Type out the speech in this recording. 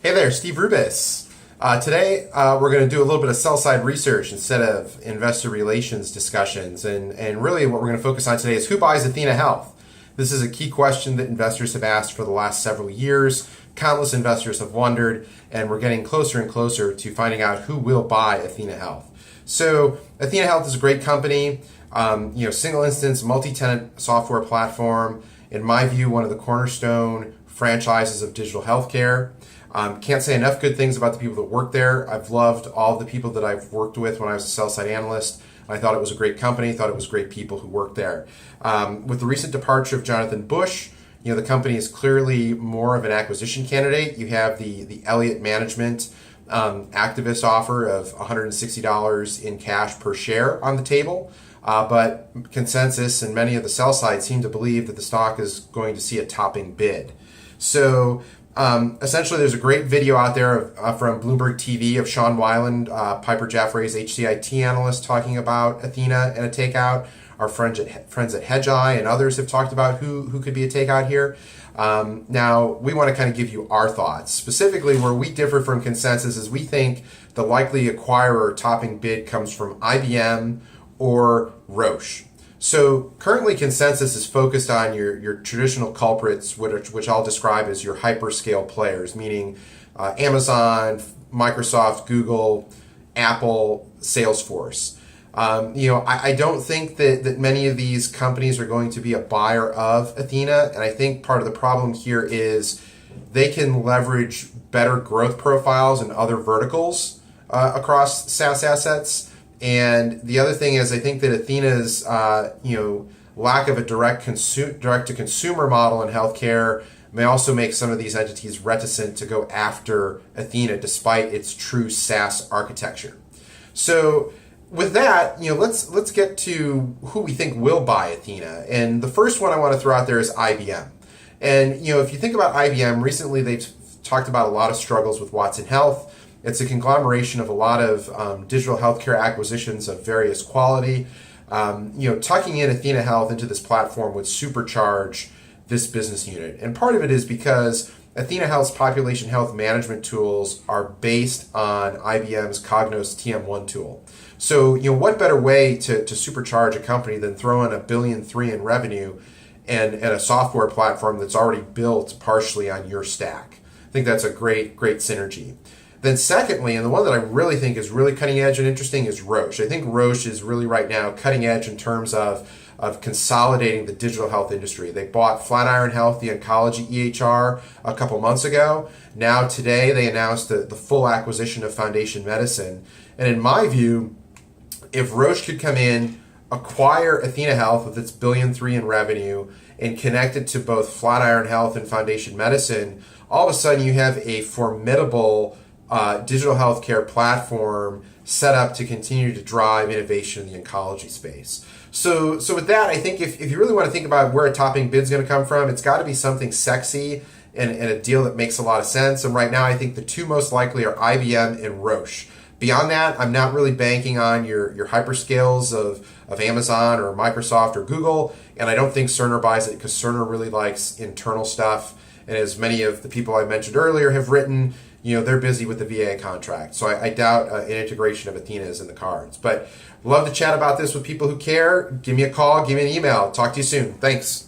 Hey there, Steve Rubis. Today we're going to do a little bit of sell-side research instead of investor relations discussions. And really what we're going to focus on today is who buys athenahealth? This is a key question that investors have asked for the last several years. Countless investors have wondered, and we're getting closer and closer to finding out who will buy athenahealth. So athenahealth is a great company, single instance, multi-tenant software platform. In my view, one of the cornerstone franchises of digital healthcare. Can't say enough good things about the people that work there. I've loved all the people that I've worked with when I was a sell-side analyst. I thought it was a great company, thought it was great people who worked there. With the recent departure of Jonathan Bush, the company is clearly more of an acquisition candidate. You have the Elliott Management activist offer of $160 in cash per share on the table. But consensus and many of the sell side seem to believe that the stock is going to see a topping bid. So essentially, there's a great video out there from Bloomberg TV of Sean Weiland, Piper Jaffray's HCIT analyst, talking about Athena and a takeout. Our friends at Hedgeye and others have talked about who could be a takeout here. Now, we want to kind of give you our thoughts. Specifically, where we differ from consensus is we think the likely acquirer or topping bid comes from IBM or Roche. So currently consensus is focused on your traditional culprits, which I'll describe as your hyperscale players, meaning Amazon, Microsoft, Google, Apple, Salesforce. I don't think that many of these companies are going to be a buyer of Athena, and I think part of the problem here is they can leverage better growth profiles in other verticals across SaaS assets. And the other thing is, I think that Athena's lack of a direct to consumer model in healthcare may also make some of these entities reticent to go after Athena, despite its true SaaS architecture. So with that, let's get to who we think will buy Athena. And the first one I want to throw out there is IBM. And if you think about IBM, recently they've talked about a lot of struggles with Watson Health. It's a conglomeration of a lot of digital healthcare acquisitions of various quality. Tucking in athenahealth into this platform would supercharge this business unit. And part of it is because athenahealth's population health management tools are based on IBM's Cognos TM1 tool. So, what better way to supercharge a company than throw in $1.3 billion in revenue and a software platform that's already built partially on your stack? I think that's a great synergy. Then secondly, and the one that I really think is really cutting edge and interesting, is Roche. I think Roche is really right now cutting edge in terms of consolidating the digital health industry. They bought Flatiron Health, the oncology EHR, a couple months ago. Now today they announced the full acquisition of Foundation Medicine. And in my view, if Roche could come in, acquire athenahealth with its $1.3 billion in revenue, and connect it to both Flatiron Health and Foundation Medicine, all of a sudden you have a formidable digital healthcare platform set up to continue to drive innovation in the oncology space. So with that, I think if you really want to think about where a topping bid's going to come from, it's got to be something sexy and a deal that makes a lot of sense. And right now, I think the two most likely are IBM and Roche. Beyond that, I'm not really banking on your hyperscales of Amazon or Microsoft or Google, and I don't think Cerner buys it because Cerner really likes internal stuff. And as many of the people I mentioned earlier have written, they're busy with the VA contract. So I doubt an integration of Athena is in the cards. But love to chat about this with people who care. Give me a call, give me an email. Talk to you soon. Thanks.